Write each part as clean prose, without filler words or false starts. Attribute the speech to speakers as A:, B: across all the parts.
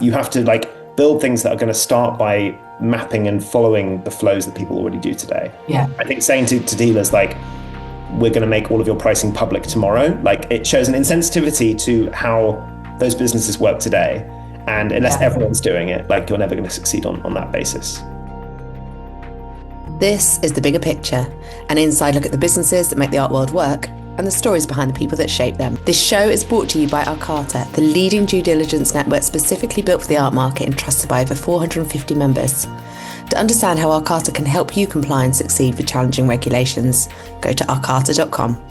A: You have to like build things that are going to start by mapping and following the flows that people already do today.
B: Yeah.
A: I think saying to dealers like, we're going to make all of your pricing public tomorrow, like it shows an insensitivity to how those businesses work today. And unless
B: Yeah.
A: everyone's doing it, like you're never going to succeed on that basis.
C: This is The Bigger Picture, an inside look at the businesses that make the art world work and the stories behind the people that shape them. This show is brought to you by Arcata, the leading due diligence network specifically built for the art market and trusted by over 450 members. To understand how Arcata can help you comply and succeed with challenging regulations, go to arcata.com.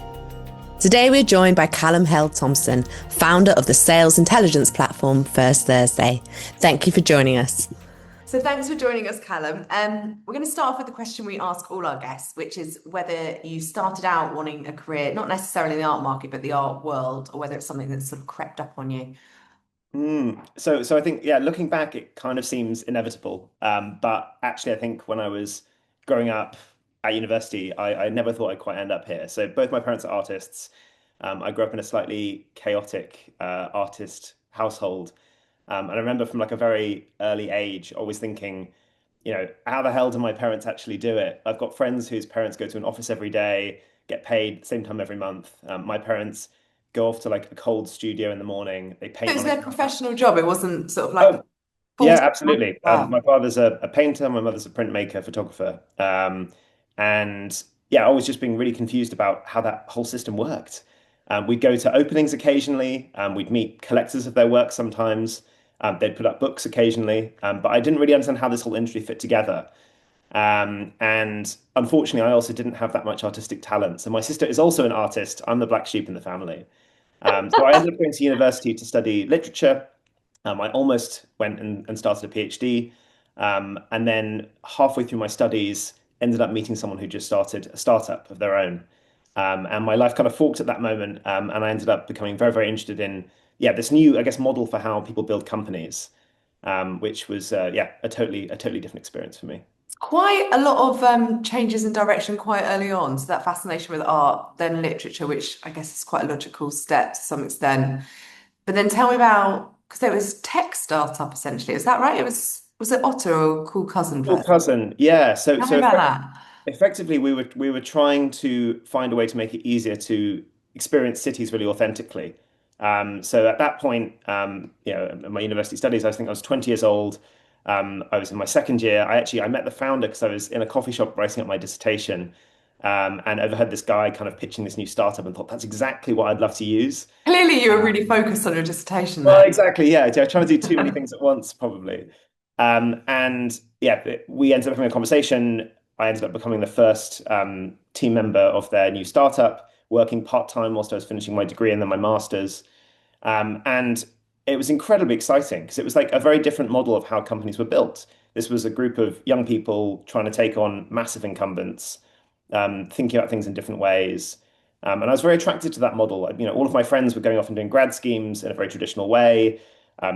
C: Today we're joined by Callum Hale-Thomson, founder of the sales intelligence platform First Thursday. Thank you for joining us.
B: So thanks for joining us, Callum. We're going to start off with the question we ask all our guests, which is whether you started out wanting a career, not necessarily in the art market, but the art world, or whether it's something that's sort of crept up on you.
A: So I think, yeah, looking back, it kind of seems inevitable. But actually, I think when I was growing up at university, I never thought I'd quite end up here. So both my parents are artists. I grew up in a slightly chaotic artist household. And I remember from like a very early age, always thinking, how the hell do my parents actually do it? I've got friends whose parents go to an office every day, get paid the same time every month. My parents go off to like a cold studio in the morning. They
B: It
A: paint
B: was
A: on a
B: their professional job. It wasn't sort of like
A: Oh,
B: full
A: yeah,
B: time.
A: absolutely.
B: Wow.
A: My father's a painter, my mother's a printmaker, photographer. And yeah, I was just being really confused about how that whole system worked. We'd go to openings occasionally, we'd meet collectors of their work sometimes. They'd put up books occasionally, but I didn't really understand how this whole industry fit together. And unfortunately, I also didn't have that much artistic talent. So my sister is also an artist. I'm the black sheep in the family. So I ended up going to university to study literature. I almost went and started a PhD. And then halfway through my studies, ended up meeting someone who just started a startup of their own. And my life kind of forked at that moment. And I ended up becoming very, very interested in, yeah, this new, I guess, model for how people build companies, which was, yeah, a totally different experience for me.
B: Quite a lot of changes in direction quite early on. So that fascination with art, then literature, which I guess is quite a logical step to some extent. But then tell me about, because there was tech startup essentially. Is that right? Was it Otter or Cool Cousin
A: Cool
B: first?
A: cousin, yeah. So
B: Tell me
A: so
B: about that.
A: effectively, we were trying to find a way to make it easier to experience cities really authentically. So at that point, in my university studies, I think I was 20 years old. I was in my second year. I met the founder because I was in a coffee shop writing up my dissertation, and overheard this guy kind of pitching this new startup and thought that's exactly what I'd love to use.
B: Clearly, you were really focused on your dissertation
A: Well,
B: there.
A: exactly, yeah. I was trying to do too many things at once, probably. And yeah, we ended up having a conversation. I ended up becoming the first team member of their new startup, working part-time whilst I was finishing my degree and then my master's. And it was incredibly exciting because it was like a very different model of how companies were built. This was a group of young people trying to take on massive incumbents, thinking about things in different ways. And I was very attracted to that model. All of my friends were going off and doing grad schemes in a very traditional way.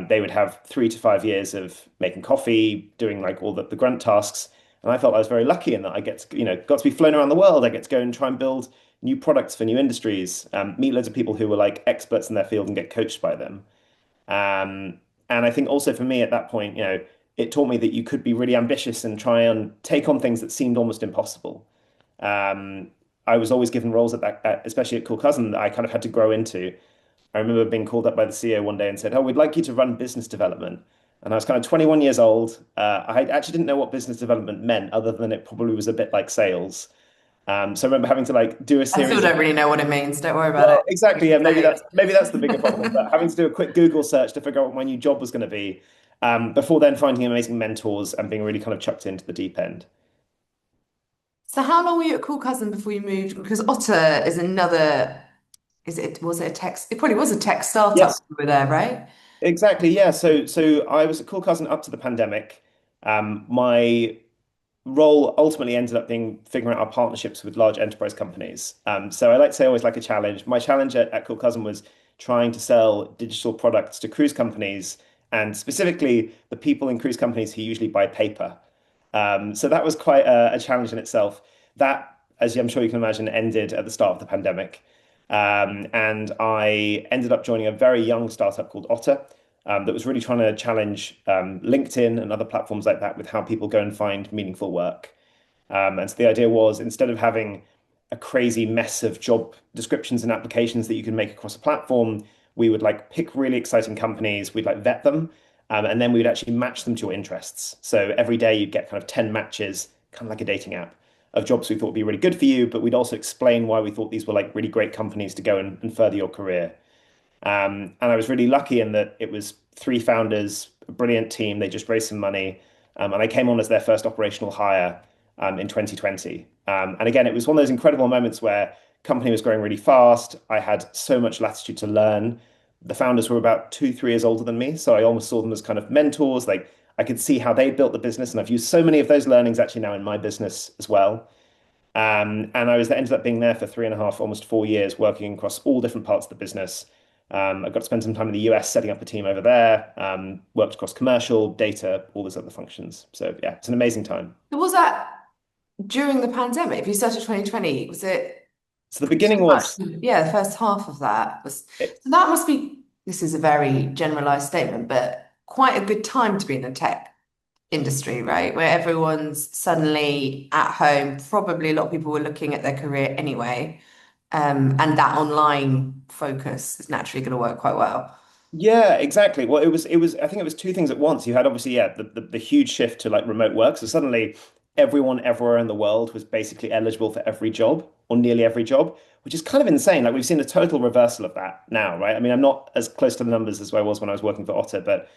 A: They would have 3 to 5 years of making coffee, doing like all the grunt tasks. And I felt I was very lucky in that I got to be flown around the world. I get to go and try and build new products for new industries, meet loads of people who were like experts in their field and get coached by them. Um, and I think also for me at that point, it taught me that you could be really ambitious and try and take on things that seemed almost impossible. Um, I was always given roles especially at Cool Cousin, that I kind of had to grow into. I remember being called up by the CEO one day and said, "Oh, we'd like you to run business development." And I was kind of 21 years old. I actually didn't know what business development meant, other than it probably was a bit like sales. So I remember having to like do a
B: I still
A: series of
B: don't really know what it means. Don't worry about
A: well,
B: it.
A: exactly, yeah, maybe
B: Say.
A: that's the bigger problem. But having to do a quick Google search to figure out what my new job was going to be, before then finding amazing mentors and being really kind of chucked into the deep end.
B: So how long were you at Cool Cousin before you moved? Because Otter is another, was it a tech? It probably was a tech startup
A: Yes,
B: when you were there, right?
A: exactly. Yeah. So I was a Cool Cousin up to the pandemic. My role ultimately ended up being figuring out our partnerships with large enterprise companies. So I like to say I always like a challenge. My challenge at Cool Cousin was trying to sell digital products to cruise companies and specifically the people in cruise companies who usually buy paper. So that was quite a challenge in itself. That, as I'm sure you can imagine, ended at the start of the pandemic. And I ended up joining a very young startup called Otter. that was really trying to challenge LinkedIn and other platforms like that with how people go and find meaningful work. And so the idea was instead of having a crazy mess of job descriptions and applications that you can make across a platform, we would like pick really exciting companies, we'd like vet them, and then we would actually match them to your interests. So every day you'd get kind of 10 matches, kind of like a dating app, of jobs we thought would be really good for you, but we'd also explain why we thought these were like really great companies to go and further your career. And I was really lucky in that it was three founders, a brilliant team. They just raised some money, and I came on as their first operational hire in 2020. And again, it was one of those incredible moments where company was growing really fast. I had so much latitude to learn. The founders were about 2, 3 years older than me, so I almost saw them as kind of mentors. Like I could see how they built the business, and I've used so many of those learnings actually now in my business as well. And I was ended up being there for 3.5, almost 4 years, working across all different parts of the business. I got to spend some time in the US setting up a team over there, worked across commercial, data, all those other functions. So yeah, it's an amazing time.
B: So was that during the pandemic? If you started 2020, was it
A: So the
B: pretty
A: beginning
B: much?
A: was,
B: Yeah, the first half of that was.
A: it,
B: So that must be, this is a very generalized statement, but quite a good time to be in the tech industry, right? Where everyone's suddenly at home. Probably a lot of people were looking at their career anyway. And that online focus is naturally going to work quite well.
A: yeah, exactly. Well, I think it was two things at once. You had obviously, yeah, the huge shift to like remote work. So suddenly everyone everywhere in the world was basically eligible for every job or nearly every job, which is kind of insane. Like we've seen a total reversal of that now, right? I mean, I'm not as close to the numbers as I was when I was working for Otter, but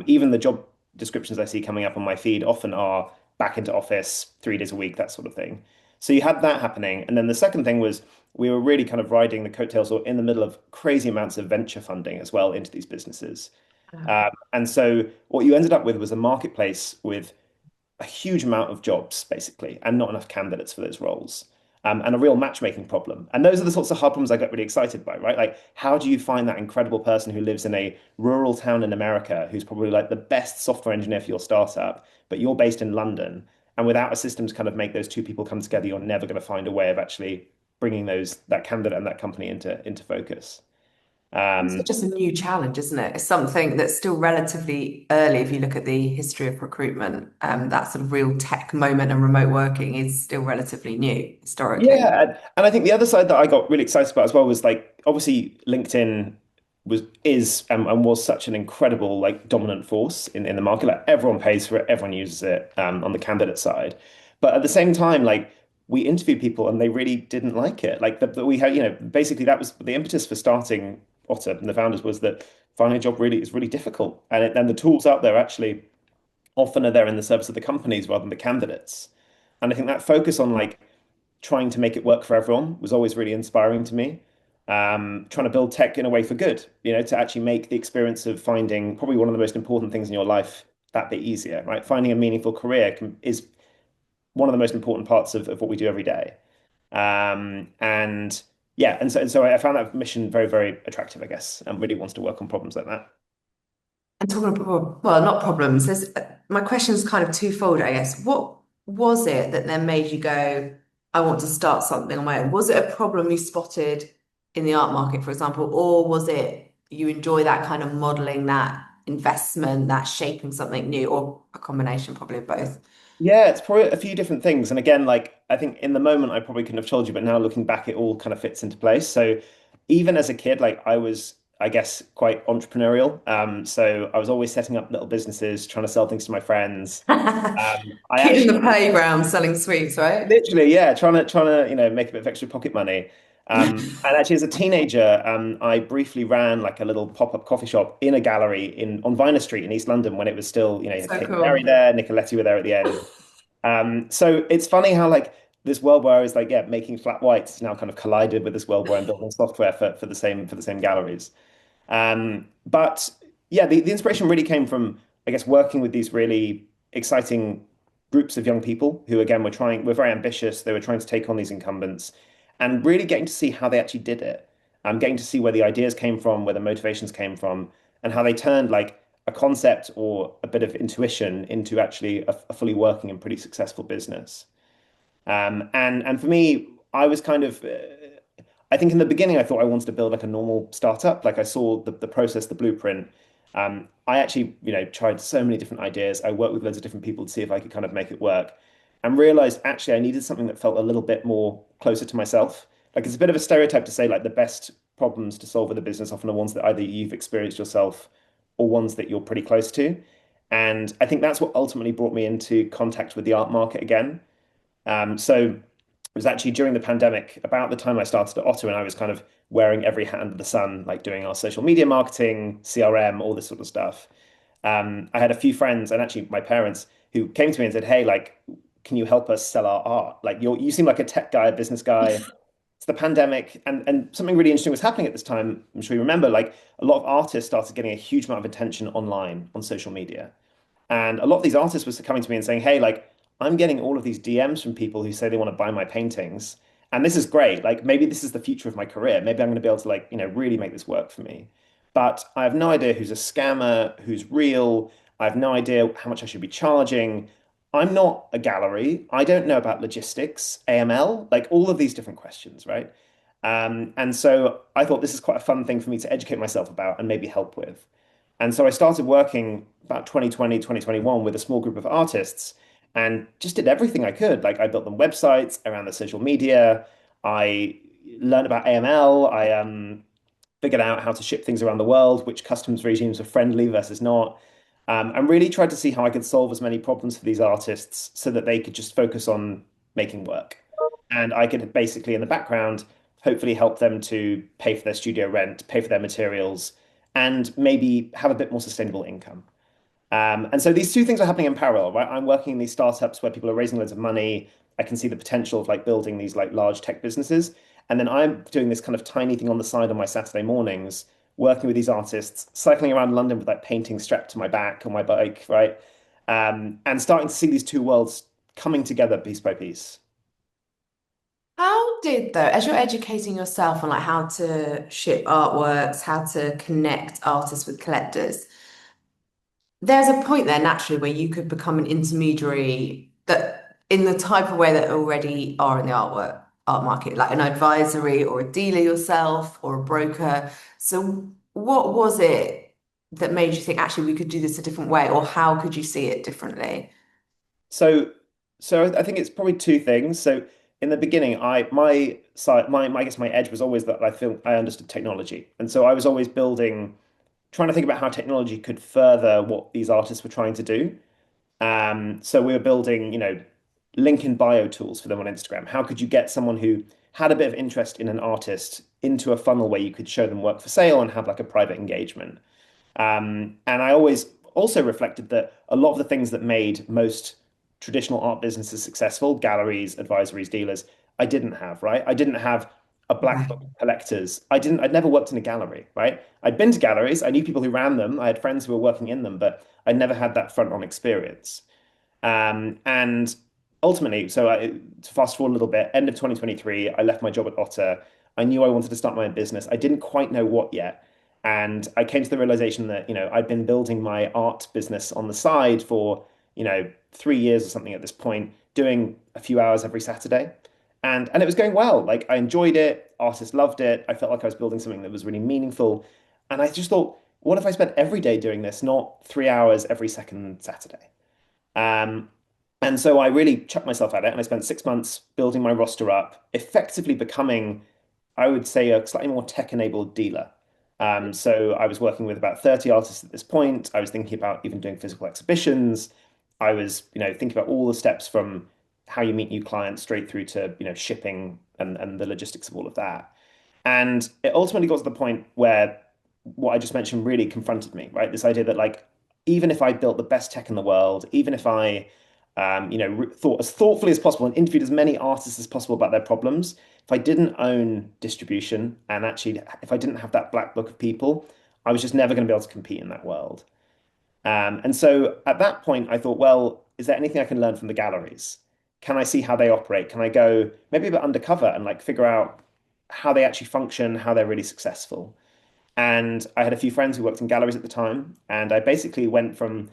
A: even the job descriptions I see coming up on my feed often are back into office 3 days a week, that sort of thing. So you had that happening. And then the second thing was we were really kind of riding the coattails or in the middle of crazy amounts of venture funding as well into these businesses. And so what you ended up with was a marketplace with a huge amount of jobs, basically, and not enough candidates for those roles. And a real matchmaking problem. And those are the sorts of hard problems I get really excited by, right? Like, how do you find that incredible person who lives in a rural town in America who's probably like the best software engineer for your startup, but you're based in London? And without a system to kind of make those two people come together, you're never going to find a way of actually bringing that candidate and that company into focus.
B: It's
A: Um,
B: just a new challenge, isn't it? It's something that's still relatively early if you look at the history of recruitment. That sort of real tech moment and remote working is still relatively new historically.
A: Yeah, and I think the other side that I got really excited about as well was like obviously LinkedIn and was such an incredible like dominant force in the market. Like everyone pays for it, everyone uses it on the candidate side. But at the same time, like we interviewed people and they really didn't like it. Like we had, basically that was the impetus for starting Otter and the founders was that finding a job really is really difficult. And the tools out there actually often are there in the service of the companies rather than the candidates. And I think that focus on like trying to make it work for everyone was always really inspiring to me. Trying to build tech in a way for good, to actually make the experience of finding probably one of the most important things in your life that bit easier, right? Finding a meaningful career is one of the most important parts of what we do every day. And yeah, and so I found that mission very, very attractive, I guess, and really wants to work on problems like that.
B: And talking about, well, not problems. My question is kind of twofold, I guess. What was it that then made you go, I want to start something on my own? Was it a problem you spotted in the art market, for example, or was it you enjoy that kind of modeling, that investment, that shaping something new, or a combination probably of both?
A: Yeah, it's probably a few different things. And again, like I think in the moment I probably couldn't have told you, but now looking back, it all kind of fits into place. So even as a kid, like I was, I guess, quite entrepreneurial. So I was always setting up little businesses, trying to sell things to my friends. I
B: Kid in the
A: actually
B: playground selling sweets, right?
A: literally, yeah, trying to, make a bit of extra pocket money. And actually, as a teenager, I briefly ran like a little pop-up coffee shop in a gallery on Viner Street in East London when it was still, you had
B: So
A: Katy Perry
B: cool.
A: there, Nicoletti were there at the end. So it's funny how like this world where I was like, yeah, making flat whites has now kind of collided with this world where I'm building software for the same galleries. But yeah, the inspiration really came from, I guess, working with these really exciting groups of young people who, again, were very ambitious. They were trying to take on these incumbents and really getting to see how they actually did it. Getting to see where the ideas came from, where the motivations came from, and how they turned like a concept or a bit of intuition into actually a fully working and pretty successful business. And for me, I was kind of I think in the beginning I thought I wanted to build like a normal startup. Like I saw the process, the blueprint, I actually, tried so many different ideas. I worked with loads of different people to see if I could kind of make it work, and realized actually I needed something that felt a little bit more closer to myself. Like it's a bit of a stereotype to say like the best problems to solve with a business often are ones that either you've experienced yourself or ones that you're pretty close to. And I think that's what ultimately brought me into contact with the art market again. So it was actually during the pandemic, about the time I started at Otto, and I was kind of wearing every hat under the sun, like doing our social media marketing, CRM, all this sort of stuff. I had a few friends and actually my parents who came to me and said, "Hey, like, can you help us sell our art? Like, you seem like a tech guy, a business guy. It's the pandemic, and something really interesting was happening at this time. I'm sure you remember, like, a lot of artists started getting a huge amount of attention online on social media. And a lot of these artists were coming to me and saying, "Hey, like, I'm getting all of these DMs from people who say they want to buy my paintings. And this is great. Like, maybe this is the future of my career. Maybe I'm going to be able to, like, really make this work for me. But I have no idea who's a scammer, who's real. I have no idea how much I should be charging. I'm not a gallery. I don't know about logistics, AML, like all of these different questions, right? And so I thought this is quite a fun thing for me to educate myself about and maybe help with. And so I started working about 2020, 2021 with a small group of artists and just did everything I could. Like I built them websites around the social media. I learned about AML. I figured out how to ship things around the world, which customs regimes are friendly versus not, and really tried to see how I could solve as many problems for these artists so that they could just focus on making work. And I could basically, in the background, hopefully help them to pay for their studio rent, pay for their materials, and maybe have a bit more sustainable income. And so these two things are happening in parallel, right? I'm working in these startups where people are raising loads of money. I can see the potential of like building these like large tech businesses. And then I'm doing this kind of tiny thing on the side on my Saturday mornings, working with these artists, cycling around London with like paintings strapped to my back on my bike, right? And starting to see these two worlds coming together piece by piece.
B: How did though, as you're educating yourself on like how to ship artworks, how to connect artists with collectors, there's a point there naturally where you could become an intermediary that in the type of way that already are in the art market, like an advisory or a dealer yourself or a broker. So what was it that made you think actually we could do this a different way, or how could you see it differently?
A: So, so I think it's probably two things. So in the beginning, my side, I guess my edge was always that I feel I understood technology, and so I was always building, trying to think about how technology could further what these artists were trying to do. So we were building, link in bio tools for them on Instagram. How could you get someone who had a bit of interest in an artist into a funnel where you could show them work for sale and have like a private engagement? And I always also reflected that a lot of the things that made most traditional art businesses successful, galleries, advisories, dealers, I didn't have, right? I didn't have a black book
B: Right.
A: of collectors. I'd never worked in a gallery, right? I'd been to galleries, I knew people who ran them, I had friends who were working in them, but I never had that front on experience. And ultimately, to fast forward a little bit, end of 2023, I left my job at Otter. I knew I wanted to start my own business. I didn't quite know what yet. And I came to the realization that, I'd been building my art business on the side for, 3 years or something at this point, doing a few hours every Saturday. And it was going well. Like I enjoyed it, artists loved it. I felt like I was building something that was really meaningful. And I just thought, what if I spent every day doing this, not 3 hours every second Saturday? Um, and so I really chucked myself at it, and I spent 6 months building my roster up, effectively becoming, I would say, a slightly more tech-enabled dealer. So I was working with about 30 artists at this point. I was thinking about even doing physical exhibitions. I was, thinking about all the steps from how you meet new clients straight through to, shipping and the logistics of all of that. And it ultimately got to the point where what I just mentioned really confronted me, right? This idea that like even if I built the best tech in the world, even if I thought as thoughtfully as possible and interviewed as many artists as possible about their problems, if I didn't own distribution and actually if I didn't have that black book of people, I was just never going to be able to compete in that world. And so at that point, I thought, well, is there anything I can learn from the galleries? Can I see how they operate? Can I go maybe a bit undercover and like figure out how they actually function, how they're really successful? And I had a few friends who worked in galleries at the time, and I basically went from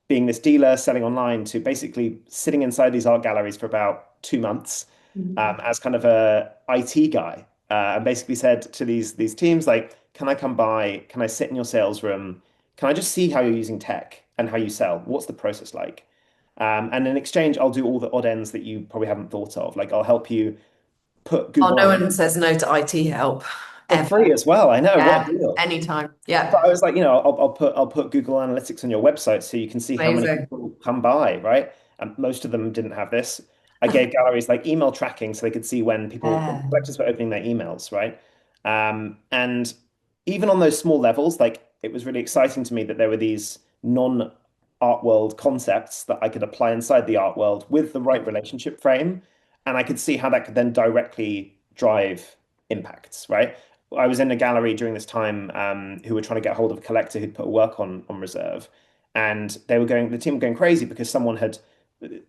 A: being this dealer selling online to basically sitting inside these art galleries for about 2 months
B: Mhm.
A: as kind of a IT guy, and basically said to these teams like, "Can I come by? Can I sit in your sales room? can I just see how you're using tech and how you sell? What's the process like? And in exchange, I'll do all the odd ends that you probably haven't thought of. Like I'll help you put
B: Oh,
A: Google
B: no
A: Analytics
B: one says no to IT help
A: for
B: ever.
A: free as well. I know, what a
B: Yeah,
A: deal.
B: anytime.
A: So
B: Yeah,
A: I was like, I'll put Google Analytics on your website so you can see how many
B: amazing.
A: people come by, right? And most of them didn't have this. I gave galleries like email tracking so they could see when
B: Yeah.
A: collectors were opening their emails, right? And even on those small levels, like it was really exciting to me that there were these non-art world concepts that I could apply inside the art world with the right relationship frame, and I could see how that could then directly drive impacts, right? I was in a gallery during this time who were trying to get hold of a collector who'd put a work on reserve, and the team were going crazy because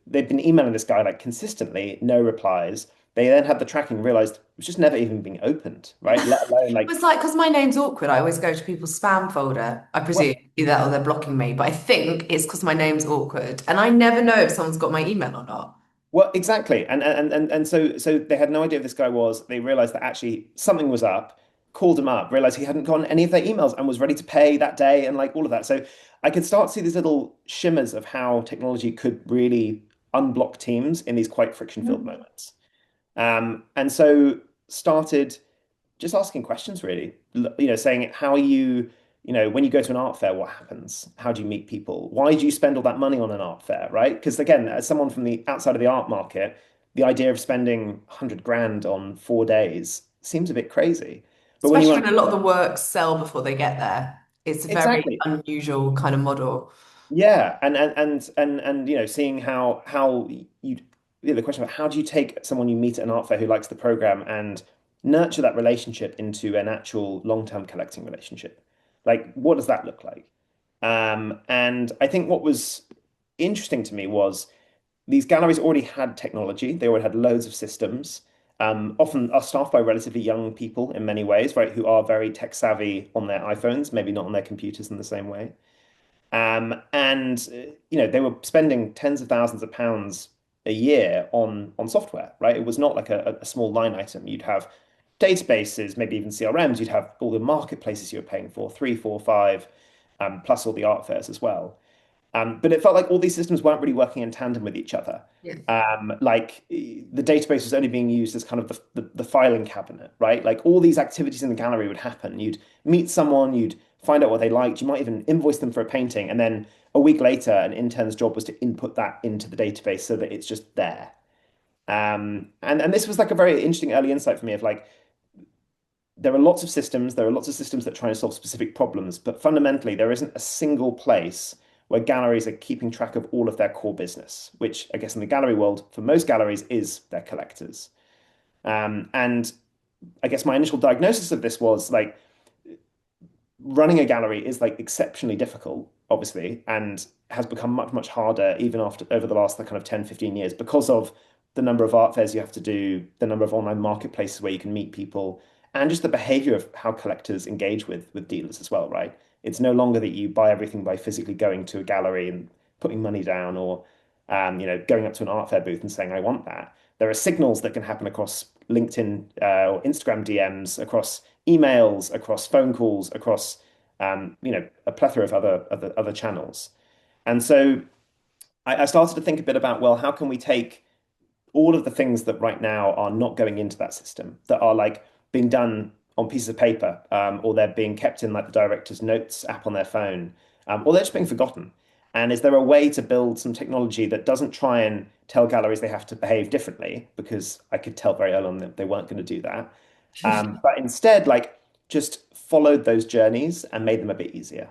A: they'd been emailing this guy like consistently, no replies. They then had the tracking, realized it was just never even being opened, right? Let alone
B: It
A: like,
B: was like, because my name's awkward, I always go to people's spam folder. I
A: what?
B: presume either that or they're blocking me, but I think it's because my name's awkward. And I never know if someone's got my email or not.
A: Well, exactly. And so they had no idea who this guy was. They realized that actually something was up, called him up, realized he hadn't gotten any of their emails and was ready to pay that day and like all of that. So I could start to see these little shimmers of how technology could really unblock teams in these quite friction-filled
B: Mm.
A: moments. And so started just asking questions really. Saying how are you, when you go to an art fair, what happens? How do you meet people? Why do you spend all that money on an art fair, right? Because again, as someone from the outside of the art market, the idea of spending 100 grand on 4 days seems a bit crazy. But when you
B: Especially
A: want
B: when a lot of the works sell before they get there. It's a very
A: exactly.
B: unusual kind of model.
A: Yeah, and seeing how you the question of how do you take someone you meet at an art fair who likes the program and nurture that relationship into an actual long-term collecting relationship? Like, what does that look like? And I think what was interesting to me was these galleries already had technology. They already had loads of systems. Often are staffed by relatively young people in many ways, right, who are very tech savvy on their iPhones, maybe not on their computers in the same way. And they were spending tens of thousands of pounds a year on software, right? It was not like a small line item. You'd have databases, maybe even CRMs. You'd have all the marketplaces you were paying for, three, four, five, plus all the art fairs as well. But it felt like all these systems weren't really working in tandem with each other.
B: Yeah.
A: Like the database was only being used as kind of the filing cabinet, right? Like all these activities in the gallery would happen. You'd meet someone, you'd find out what they liked, you might even invoice them for a painting, and then a week later, an intern's job was to input that into the database so that it's just there. And this was like a very interesting early insight for me of like there are lots of systems, there are lots of systems that try and solve specific problems, but fundamentally, there isn't a single place where galleries are keeping track of all of their core business, which I guess in the gallery world, for most galleries, is their collectors. And I guess my initial diagnosis of this was like running a gallery is like exceptionally difficult, obviously, and has become much, much harder even after over the last kind of 10, 15 years because of the number of art fairs you have to do, the number of online marketplaces where you can meet people, and just the behavior of how collectors engage with dealers as well, right? It's no longer that you buy everything by physically going to a gallery and putting money down or going up to an art fair booth and saying, I want that. There are signals that can happen across LinkedIn or Instagram DMs, across emails, across phone calls, across a plethora of other channels. And so I started to think a bit about, well, how can we take all of the things that right now are not going into that system, that are like being done on pieces of paper, or they're being kept in like the director's notes app on their phone, or they're just being forgotten. And is there a way to build some technology that doesn't try and tell galleries they have to behave differently? Because I could tell very early on that they weren't going to do that. But instead, like just followed those journeys and made them a bit easier.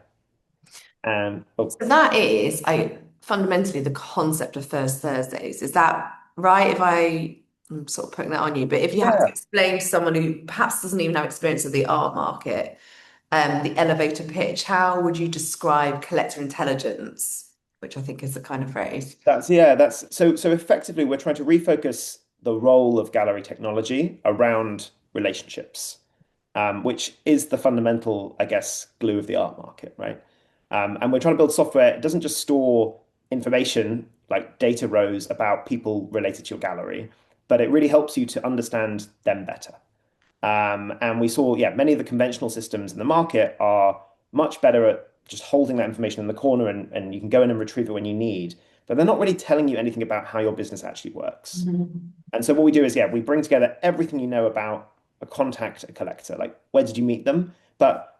A: Oh,
B: So that is, I fundamentally the concept of First Thursdays. Is that right? I'm sort of putting that on you, but if you had to
A: yeah.
B: explain to someone who perhaps doesn't even have experience of the art market, the elevator pitch, how would you describe collector intelligence? Which I think is the kind of phrase.
A: That's effectively we're trying to refocus the role of gallery technology around relationships, which is the fundamental, I guess, glue of the art market, right? And we're trying to build software. It doesn't just store information like data rows about people related to your gallery, but it really helps you to understand them better. And we saw, yeah, many of the conventional systems in the market are much better at just holding that information in the corner and you can go in and retrieve it when you need, but they're not really telling you anything about how your business actually works.
B: Mhm.
A: And so what we do is, yeah, we bring together everything you know about a contact, a collector, like where did you meet them, but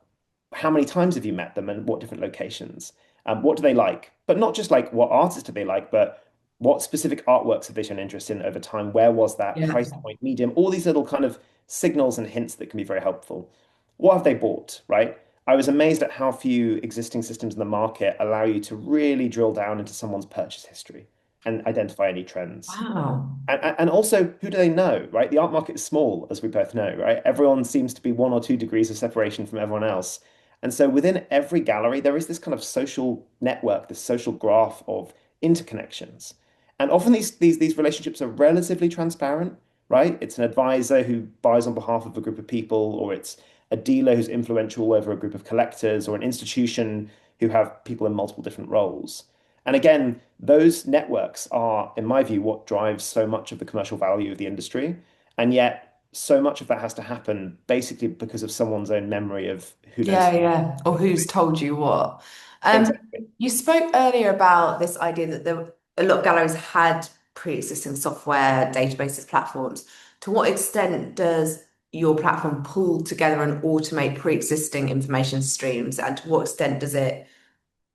A: how many times have you met them and what different locations? What do they like? But not just like what artists do they like, but what specific artworks have they shown interest in over time? Where was that
B: Yeah.
A: price point, medium? All these little kind of signals and hints that can be very helpful. What have they bought, right? I was amazed at how few existing systems in the market allow you to really drill down into someone's purchase history and identify any trends.
B: Wow.
A: And also, who do they know, right? The art market is small, as we both know, right? Everyone seems to be 1 or 2 degrees of separation from everyone else. And so within every gallery, there is this kind of social network, this social graph of interconnections. And often these relationships are relatively transparent, right? It's an advisor who buys on behalf of a group of people, or it's a dealer who's influential over a group of collectors, or an institution who have people in multiple different roles. And again, those networks are, in my view, what drives so much of the commercial value of the industry. And yet, so much of that has to happen basically because of someone's own memory of who knows
B: Yeah,
A: who.
B: yeah. Or who's told you what?
A: Exactly.
B: You spoke earlier about this idea that a lot of galleries had pre-existing software, databases, platforms. To what extent does your platform pull together and automate pre-existing information streams, and to what extent does it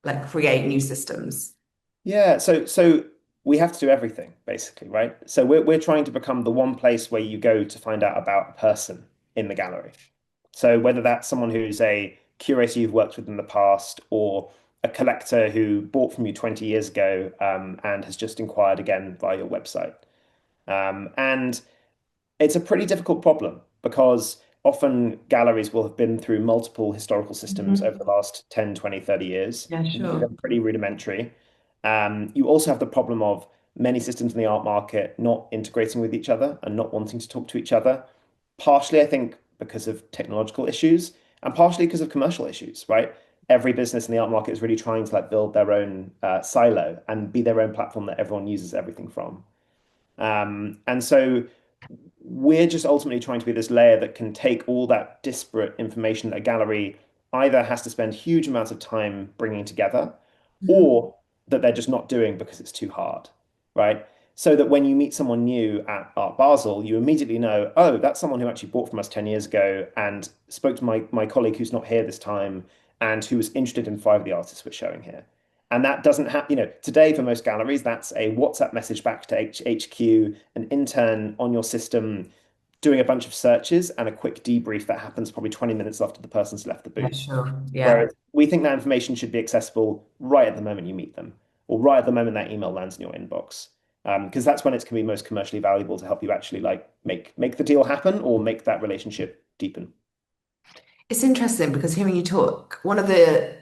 B: like create new systems?
A: Yeah, so we have to do everything basically, right? So we're trying to become the one place where you go to find out about a person in the gallery. So whether that's someone who's a curator you've worked with in the past or a collector who bought from you 20 years ago and has just inquired again via your website. And it's a pretty difficult problem because often galleries will have been through multiple historical systems over the
B: Mhm.
A: last 10, 20, 30 years.
B: Yeah,
A: Many of
B: sure.
A: them pretty rudimentary. You also have the problem of many systems in the art market not integrating with each other and not wanting to talk to each other. Partially, I think, because of technological issues and partially because of commercial issues, right? Every business in the art market is really trying to like build their own silo and be their own platform that everyone uses everything from. And so we're just ultimately trying to be this layer that can take all that disparate information that a gallery either has to spend huge amounts of time bringing together
B: Mhm.
A: or that they're just not doing because it's too hard, right? So that when you meet someone new at Art Basel, you immediately know, oh, that's someone who actually bought from us 10 years ago and spoke to my colleague who's not here this time and who was interested in 5 of the artists we're showing here. And that doesn't happen, today for most galleries, that's a WhatsApp message back to HQ, an intern on your system doing a bunch of searches and a quick debrief that happens probably 20 minutes after the person's left the
B: Yeah,
A: booth.
B: sure. Yeah.
A: Whereas we think that information should be accessible right at the moment you meet them, or right at the moment that email lands in your inbox. Because that's when it's going to be most commercially valuable to help you actually like make the deal happen or make that relationship deepen.
B: It's interesting because hearing you talk, one of the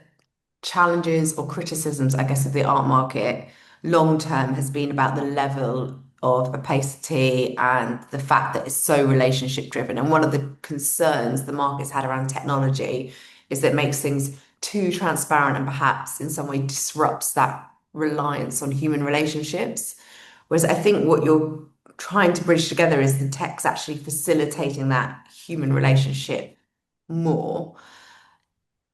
B: challenges or criticisms, I guess, of the art market long term has been about the level of opacity and the fact that it's so relationship driven. And one of the concerns the market's had around technology is that it makes things too transparent and perhaps in some way disrupts that reliance on human relationships. Whereas I think what you're trying to bridge together is the tech's actually facilitating that human relationship more.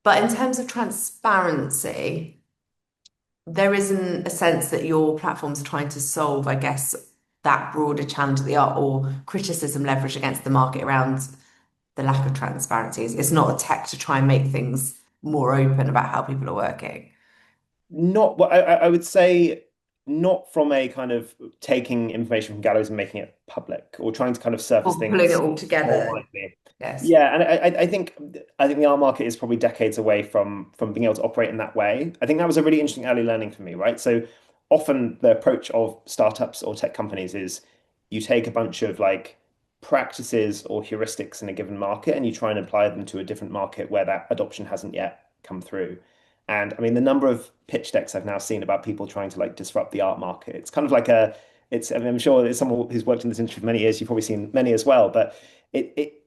B: But in terms of transparency, there isn't a sense that your platform's trying to solve, I guess, that broader challenge of the art or criticism leverage against the market around the lack of transparency. It's not a tech to try and make things more open about how people are working
A: Not what I would say, not from a kind of taking information from galleries and making it public or trying to kind of surface
B: or pulling it
A: things
B: all
A: more
B: together.
A: widely.
B: Yes.
A: Yeah, and I think the art market is probably decades away from being able to operate in that way. I think that was a really interesting early learning for me, right? So often the approach of startups or tech companies is you take a bunch of like practices or heuristics in a given market and you try and apply them to a different market where that adoption hasn't yet come through. And I mean, the number of pitch decks I've now seen about people trying to like disrupt the art market, it's kind of like I mean, I'm sure it's someone who's worked in this industry for many years. You've probably seen many as well, but it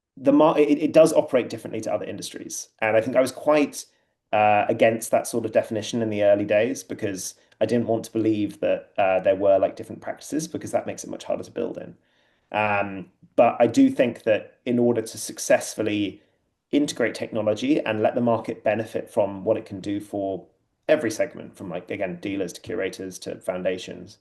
A: it does operate differently to other industries. And I think I was quite against that sort of definition in the early days because I didn't want to believe that there were like different practices because that makes it much harder to build in. But I do think that in order to successfully integrate technology and let the market benefit from what it can do for every segment, from like again dealers to curators to foundations.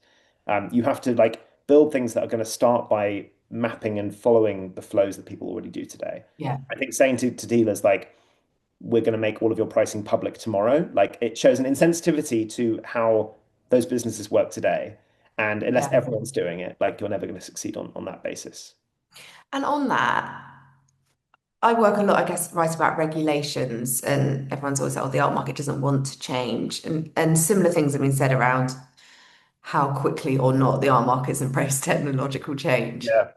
A: You have to like build things that are going to start by mapping and following the flows that people already do today.
B: Yeah.
A: I think saying to dealers like we're going to make all of your pricing public tomorrow, like it shows an insensitivity to how those businesses work today. And unless
B: Yeah.
A: everyone's doing it, like you're never going to succeed on that basis.
B: And on that, I work a lot, I guess, right about regulations, and everyone's always like, oh, the art market doesn't want to change. And similar things have been said around how quickly or not the art market's embraced technological change.
A: Yeah.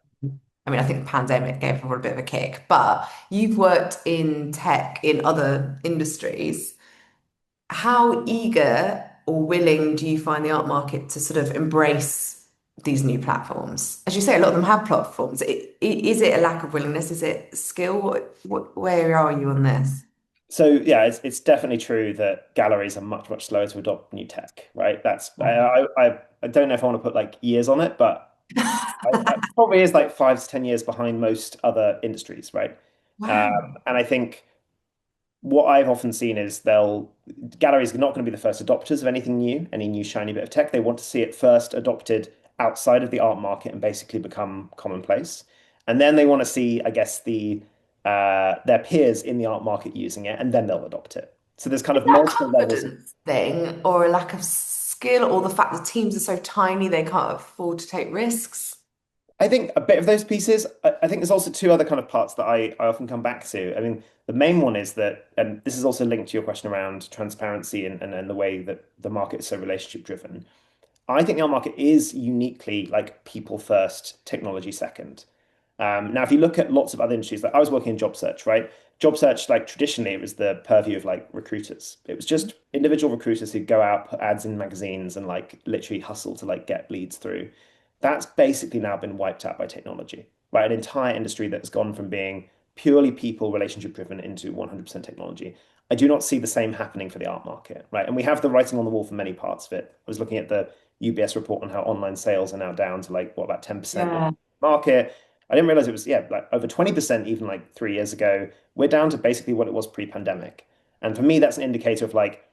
B: I mean, I think the pandemic gave everyone a bit of a kick, but you've worked in tech in other industries. How eager or willing do you find the art market to sort of embrace these new platforms? As you say, a lot of them have platforms. Is it a lack of willingness? Is it skill? Where are you on this?
A: So yeah, it's definitely true that galleries are much slower to adopt new tech, right? That's I don't know if I want to put like years on it, but it probably is like 5 to 10 years behind most other industries, right? Um,
B: Wow.
A: and I think what I've often seen is galleries are not going to be the first adopters of anything new, any new shiny bit of tech. They want to see it first adopted outside of the art market and basically become commonplace. And then they want to see, I guess, their peers in the art market using it, and then they'll adopt it. So there's kind
B: Is
A: of
B: that a
A: multiple levels.
B: confidence thing or a lack of skill or the fact that teams are so tiny they can't afford to take risks?
A: I think a bit of those pieces. I think there's also two other kind of parts that I often come back to. I mean, the main one is that, and this is also linked to your question around transparency and the way that the market is so relationship driven. I think the art market is uniquely like people first, technology second. Now, if you look at lots of other industries, like I was working in job search, right? Job search, like traditionally, it was the purview of like recruiters. It was just individual recruiters who go out, put ads in magazines, and like literally hustle to like get leads through. That's basically now been wiped out by technology, right? An entire industry that has gone from being purely people relationship driven into 100% technology. I do not see the same happening for the art market, right? And we have the writing on the wall for many parts of it. I was looking at the UBS report on how online sales are now down to like what about 10% of
B: Yeah.
A: the market. I didn't realize it was, yeah, like over 20% even like 3 years ago. We're down to basically what it was pre-pandemic. And for me, that's an indicator of like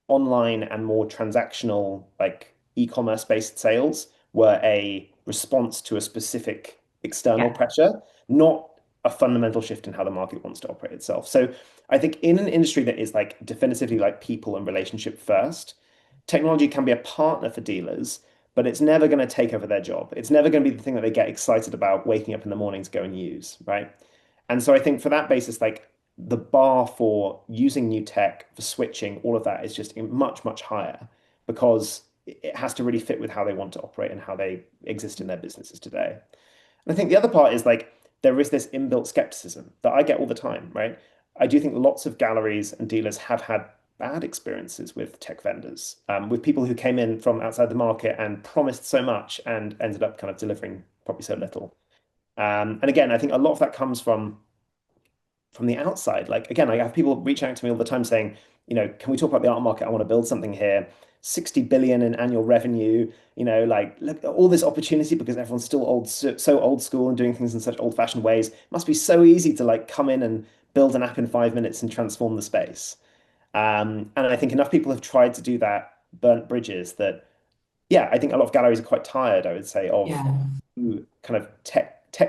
A: online and more transactional, like e-commerce based sales were a response to a specific external
B: Yeah.
A: pressure, not a fundamental shift in how the market wants to operate itself. So I think in an industry that is like definitively like people and relationship first, technology can be a partner for dealers, but it's never going to take over their job. It's never going to be the thing that they get excited about waking up in the morning to go and use, right? And so I think for that basis, like the bar for using new tech, for switching, all of that is just much higher because it has to really fit with how they want to operate and how they exist in their businesses today. And I think the other part is like there is this inbuilt skepticism that I get all the time, right? I do think lots of galleries and dealers have had bad experiences with tech vendors, with people who came in from outside the market and promised so much and ended up kind of delivering probably so little. And again, I think a lot of that comes from the outside. Like again, I have people reach out to me all the time saying, can we talk about the art market? I want to build something here. 60 billion in annual revenue, like look at all this opportunity because everyone's still so old school and doing things in such old-fashioned ways. It must be so easy to like come in and build an app in 5 minutes and transform the space. And I think enough people have tried to do that, burnt bridges that, yeah, I think a lot of galleries are quite tired, I would say, of
B: Yeah.
A: kind of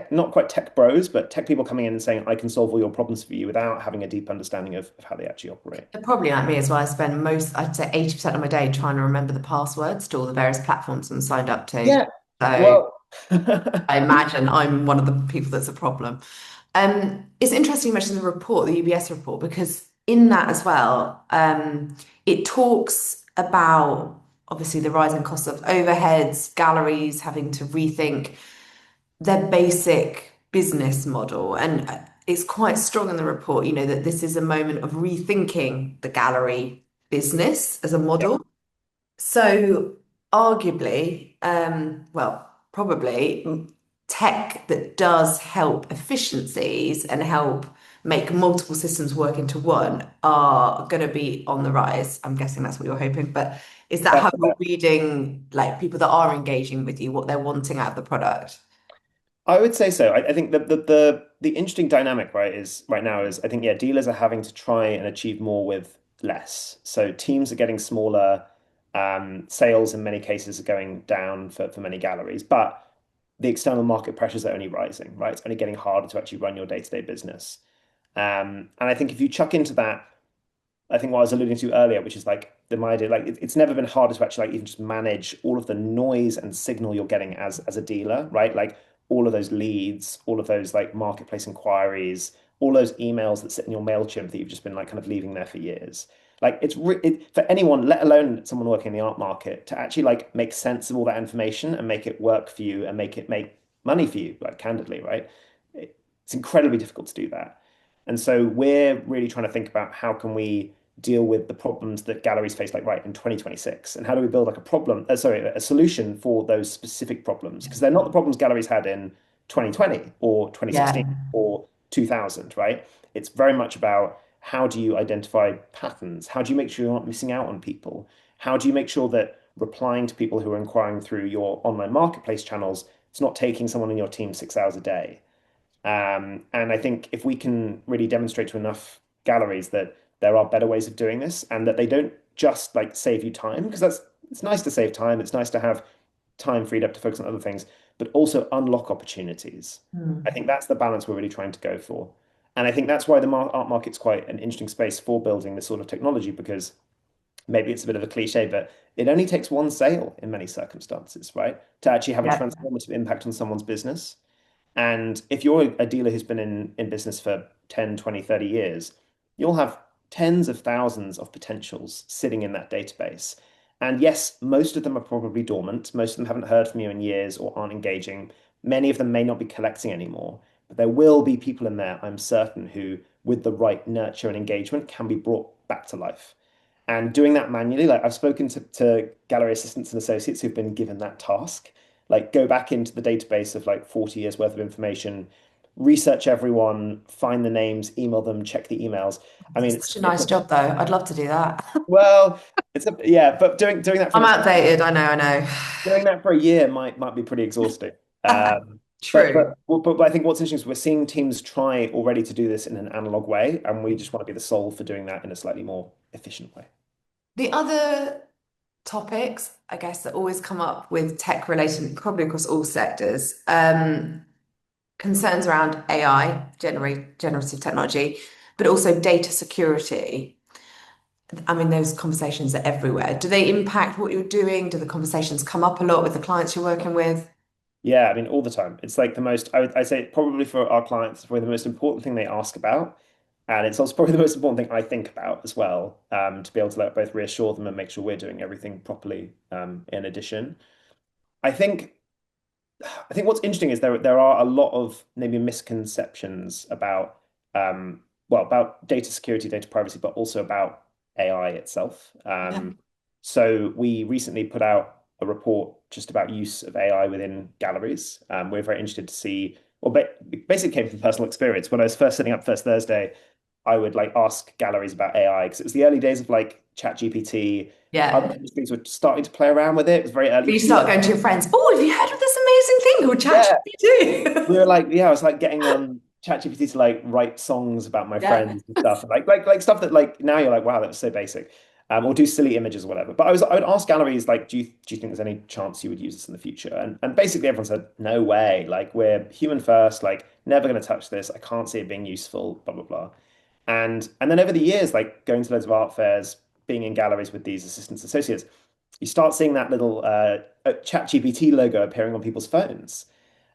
A: not quite tech bros, but tech people coming in and saying, I can solve all your problems for you without having a deep understanding of how they actually operate.
B: They're probably like me as well. I spend I'd say 80% of my day trying to remember the passwords to all the various platforms I'm signed up to.
A: Yeah.
B: So
A: Well,
B: I imagine I'm one of the people that's a problem. It's interesting you mentioned the report, the UBS report, because in that as well, it talks about obviously the rising cost of overheads, galleries having to rethink their basic business model. And it's quite strong in the report, that this is a moment of rethinking the gallery business as a
A: yeah,
B: model. So arguably, well, probably tech that does help efficiencies and help make multiple systems work into one are going to be on the rise. I'm guessing that's what you're hoping, but is that how
A: that's
B: you're reading, like people that are engaging with you, what they're wanting out of the product?
A: I would say so. I think the interesting dynamic, right, is right now is I think yeah, dealers are having to try and achieve more with less. So teams are getting smaller. Sales in many cases are going down for many galleries, but the external market pressures are only rising, right? It's only getting harder to actually run your day-to-day business. And I think if you chuck into that I think what I was alluding to earlier, which is like the idea, like it's never been harder to actually like even just manage all of the noise and signal you're getting as a dealer, right? Like all of those leads, all of those like marketplace inquiries, all those emails that sit in your MailChimp that you've just been like kind of leaving there for years. Like for anyone, let alone someone working in the art market, to actually like make sense of all that information and make it work for you and make it make money for you, like candidly, right? It's incredibly difficult to do that. And so we're really trying to think about how can we deal with the problems that galleries face, like right in 2026, and how do we build like a problem, a solution for those specific problems? Because they're not the problems galleries had in 2020 or 2016
B: Yeah.
A: or 2000, right? It's very much about how do you identify patterns? How do you make sure you're not missing out on people? How do you make sure that replying to people who are inquiring through your online marketplace channels, it's not taking someone in your team 6 hours a day? And I think if we can really demonstrate to enough galleries that there are better ways of doing this and that they don't just like save you time, because it's nice to save time, it's nice to have time freed up to focus on other things, but also unlock opportunities. I
B: Hmm.
A: think that's the balance we're really trying to go for. And I think that's why the art market's quite an interesting space for building this sort of technology, because maybe it's a bit of a cliche, but it only takes one sale in many circumstances, right? To actually have a
B: Yeah.
A: transformative impact on someone's business. And if you're a dealer who's been in business for 10, 20, 30 years, you'll have tens of thousands of potentials sitting in that database. And yes, most of them are probably dormant. Most of them haven't heard from you in years or aren't engaging. Many of them may not be collecting anymore, but there will be people in there, I'm certain, who, with the right nurture and engagement, can be brought back to life. And doing that manually, like I've spoken to gallery assistants and associates who've been given that task, like go back into the database of like 40 years worth of information, research everyone, find the names, email them, check the emails. I mean,
B: It's such a nice job, though. I'd love to do that.
A: well, it's a yeah, but doing that for
B: I'm outdated. I know. I know.
A: doing that for a year might be pretty exhausting. Um,
B: True.
A: but I think what's interesting is we're seeing teams try already to do this in an analog way, and we just want to be the solve for doing that in a slightly more efficient way.
B: The other topics, I guess, that always come up with tech related, probably across all sectors, concerns around AI, generative technology, but also data security. I mean, those conversations are everywhere. Do they impact what you're doing? Do the conversations come up a lot with the clients you're working with?
A: Yeah, I mean, all the time. It's like the most, I'd say probably for our clients, it's probably the most important thing they ask about. And it's also probably the most important thing I think about as well, to be able to like, both reassure them and make sure we're doing everything properly, in addition. I think I think what's interesting is there are a lot of maybe misconceptions about about data security, data privacy, but also about AI itself.
B: Yeah.
A: So we recently put out a report just about use of AI within galleries. We're very interested to see, well, basically came from personal experience. When I was first setting up First Thursday, I would like ask galleries about AI because it was the early days of like ChatGPT. Other
B: Yeah.
A: industries were starting to play around with it. It was very early.
B: You start going to your friends, oh, have you heard of this amazing thing called
A: Yeah, we were
B: ChatGPT?
A: like, yeah, I was like getting ChatGPT to like write songs about my
B: Yeah.
A: friends and stuff, and like stuff that like now you're like, wow, that was so basic, or do silly images or whatever. But I would ask galleries like, do you think there's any chance you would use this in the future? And basically everyone said, no way, like we're human first, like never going to touch this. I can't see it being useful, blah blah blah. And then over the years, like going to loads of art fairs, being in galleries with these assistants associates, you start seeing that little ChatGPT logo appearing on people's phones.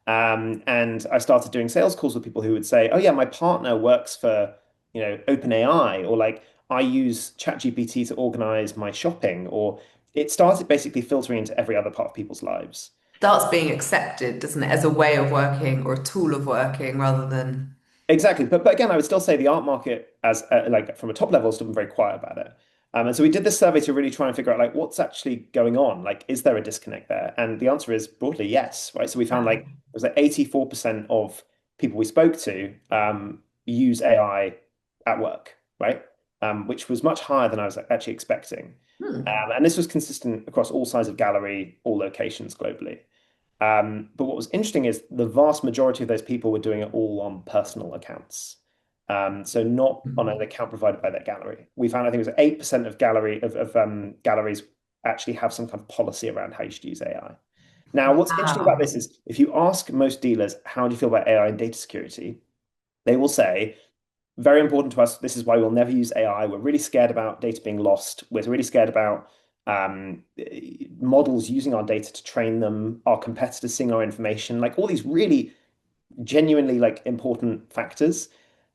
A: And I started doing sales calls with people who would say, "Oh yeah, my partner works for, OpenAI, or like I use ChatGPT to organize my shopping," or it started basically filtering into every other part of people's lives.
B: Starts being accepted, doesn't it, as a way of working or a tool of working rather than,
A: Exactly, but again, I would still say the art market, as like from a top level, has still been very quiet about it. And so we did this survey to really try and figure out like what's actually going on. Like, is there a disconnect there? And the answer is broadly yes, right? So we found like it was like 84% of people we spoke to use AI at work, right? Which was much higher than I was actually expecting.
B: hmm.
A: And this was consistent across all sides of gallery, all locations globally. But what was interesting is the vast majority of those people were doing it all on personal accounts. So not on an account provided by that gallery. We found, I think it was 8% of galleries actually have some kind of policy around how you should use AI. Now, what's interesting about
B: Wow.
A: this is if you ask most dealers, how do you feel about AI and data security? They will say, very important to us. This is why we'll never use AI. We're really scared about data being lost. We're really scared about um, models using our data to train them, our competitors seeing our information, like all these really genuinely like important factors,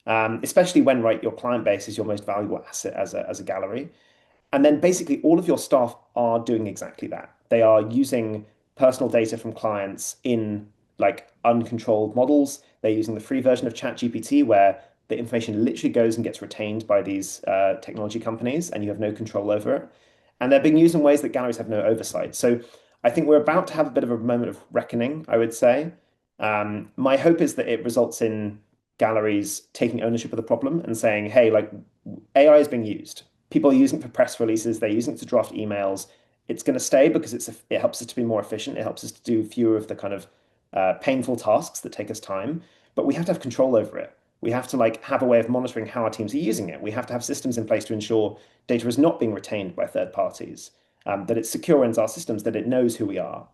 A: especially when, right, your client base is your most valuable asset as a gallery. And then basically all of your staff are doing exactly that. They are using personal data from clients in like uncontrolled models. They're using the free version of ChatGPT where the information literally goes and gets retained by these technology companies and you have no control over it. And they're being used in ways that galleries have no oversight. So I think we're about to have a bit of a moment of reckoning, I would say. My hope is that it results in galleries taking ownership of the problem and saying, hey, like AI is being used. People are using it for press releases, they're using it to draft emails. It's going to stay because it helps us to be more efficient. It helps us to do fewer of the kind of painful tasks that take us time. But we have to have control over it. We have to like have a way of monitoring how our teams are using it. We have to have systems in place to ensure data is not being retained by third parties, that it's secure in our systems, that it knows who we are.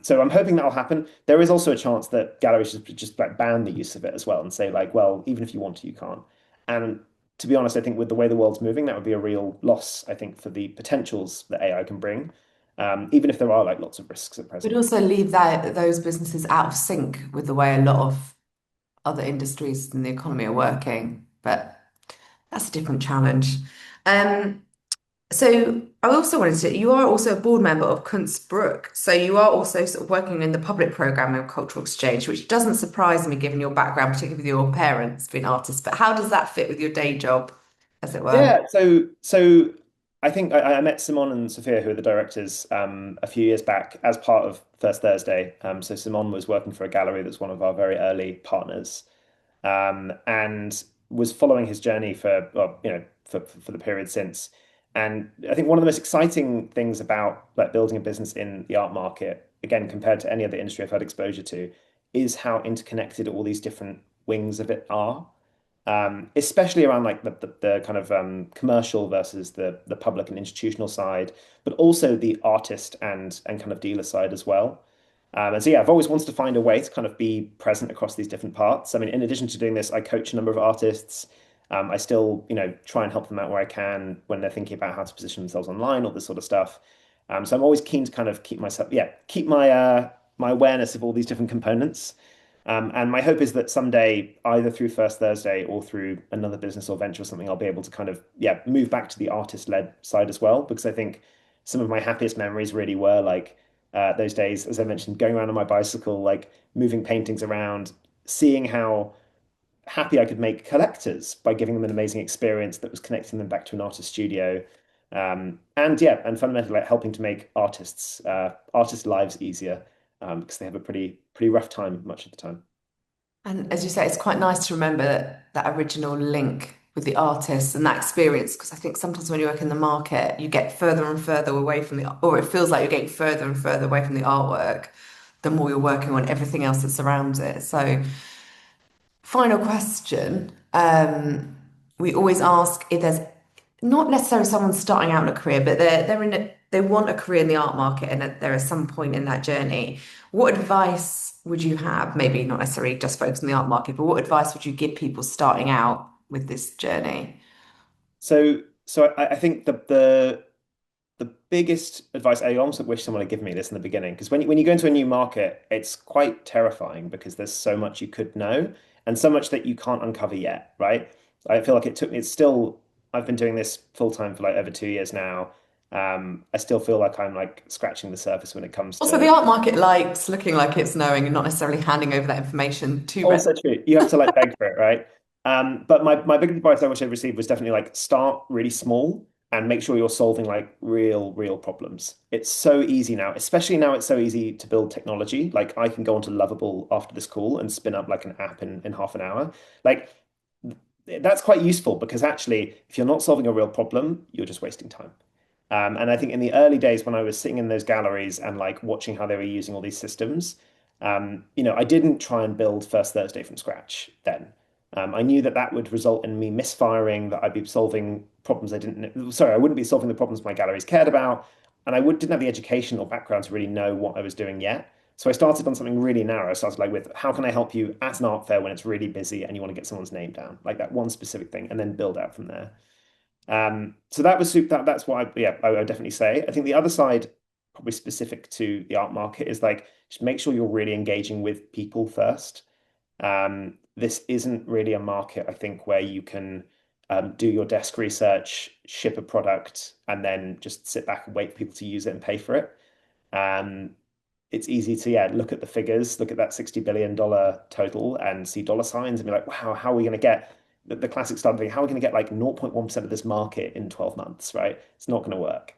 A: So I'm hoping that'll happen. There is also a chance that galleries just like ban the use of it as well and say like, well, even if you want to, you can't. And to be honest, I think with the way the world's moving, that would be a real loss, I think, for the potentials that AI can bring, even if there are like lots of risks at
B: But
A: present.
B: also leave those businesses out of sync with the way a lot of other industries in the economy are working. But that's a different challenge. Um, so I also wanted to, you are also a board member of Kunstbrook. So you are also sort of working in the public program of cultural exchange, which doesn't surprise me given your background, particularly with your parents being artists. But how does that fit with your day job, as it were?
A: Yeah, so I think I met Simon and Sophia, who are the directors, a few years back as part of First Thursday. So Simon was working for a gallery that's one of our very early partners, and was following his journey for, well, for the period since. And I think one of the most exciting things about like building a business in the art market, again, compared to any other industry I've had exposure to, is how interconnected all these different wings of it are. Especially around like the kind of commercial versus the public and institutional side, but also the artist and kind of dealer side as well. And so yeah, I've always wanted to find a way to kind of be present across these different parts. I mean, in addition to doing this, I coach a number of artists. I still, try and help them out where I can when they're thinking about how to position themselves online, all this sort of stuff. So I'm always keen to kind of keep my awareness of all these different components. And my hope is that someday, either through First Thursday or through another business or venture or something, I'll be able to kind of, move back to the artist-led side as well, because I think some of my happiest memories really were like those days, as I mentioned, going around on my bicycle, like moving paintings around, seeing how happy I could make collectors by giving them an amazing experience that was connecting them back to an artist studio. And fundamentally like helping to make artists' lives easier because they have a pretty rough time much of the time.
B: And as you say, it's quite nice to remember that original link with the artist and that experience, because I think sometimes when you work in the market, you get further and further away from or it feels like you're getting further and further away from the artwork, the more you're working on everything else that surrounds it. So, final question. We always ask if there's not necessarily someone starting out in a career, but they want a career in the art market and they're at some point in that journey. What advice would you have? Maybe not necessarily just focus on the art market, but what advice would you give people starting out with this journey?
A: So I think the biggest advice I almost wish someone had given me this in the beginning because when you go into a new market, it's quite terrifying because there's so much you could know and so much that you can't uncover yet, right? I feel like it's still I've been doing this full time for like over 2 years now. I still feel like I'm like scratching the surface when it comes
B: Also,
A: to
B: the art market likes looking like it's knowing and not necessarily handing over that information to ready.
A: also true. You have to like beg for it, right? But my big advice I wish I'd received was definitely like start really small and make sure you're solving like real problems. It's so easy now, especially now it's so easy to build technology. Like I can go onto Lovable after this call and spin up like an app in half an hour. Like that's quite useful because actually, if you're not solving a real problem, you're just wasting time. And I think in the early days when I was sitting in those galleries and like watching how they were using all these systems, I didn't try and build First Thursday from scratch then. I knew that that would result in me misfiring, that I'd be solving problems I wouldn't be solving the problems my galleries cared about. And didn't have the education or background to really know what I was doing yet. So I started on something really narrow. I started like with how can I help you at an art fair when it's really busy and you want to get someone's name down, like that one specific thing, and then build out from there. So that was that's what I would definitely say. I think the other side, probably specific to the art market, is like just make sure you're really engaging with people first. This isn't really a market, I think, where you can do your desk research, ship a product, and then just sit back and wait for people to use it and pay for it. Um, it's easy to look at the figures, look at that $60 billion total and see dollar signs and be like, wow, how are we going to get the classic start thing? How are we going to get like 0.1% of this market in 12 months, right? It's not going to work.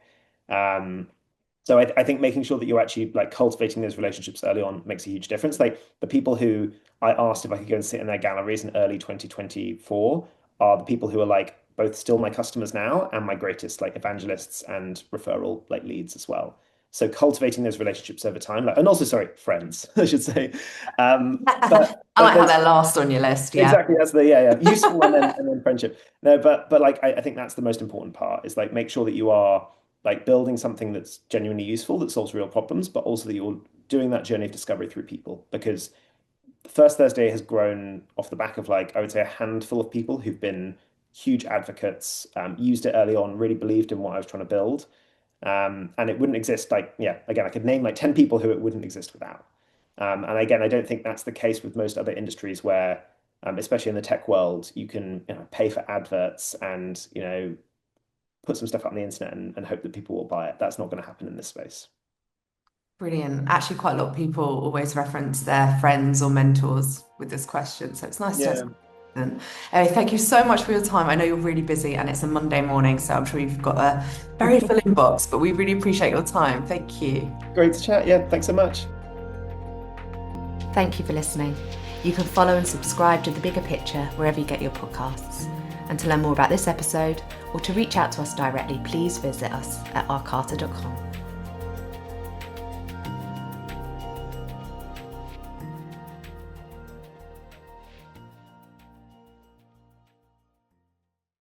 A: So I think making sure that you're actually like cultivating those relationships early on makes a huge difference. Like the people who I asked if I could go and sit in their galleries in early 2024 are the people who are like both still my customers now and my greatest like evangelists and referral like leads as well. So cultivating those relationships over time, and also, sorry, friends, I should say.
B: I like how they're last on your list. Yeah,
A: exactly. That's useful and then friendship. No, but like I think that's the most important part is like make sure that you are like building something that's genuinely useful that solves real problems, but also that you're doing that journey of discovery through people. Because First Thursday has grown off the back of like I would say a handful of people who've been huge advocates, used it early on, really believed in what I was trying to build. And it wouldn't exist again, I could name like 10 people who it wouldn't exist without. And again, I don't think that's the case with most other industries where, especially in the tech world, you can pay for adverts and, put some stuff up on the internet and hope that people will buy it. That's not going to happen in this space.
B: brilliant. Actually, quite a lot of people always reference their friends or mentors with this question, so it's nice to have. Anyway, thank you so much for your time. I know you're really busy and it's a Monday morning, so I'm sure you've got a very full inbox, but we really appreciate your time. Thank you.
A: Great to chat. Yeah, thanks so much.
C: Thank you for listening. You can follow and subscribe to The Bigger Picture wherever you get your podcasts. And to learn more about this episode or to reach out to us directly, please visit us at arcarter.com.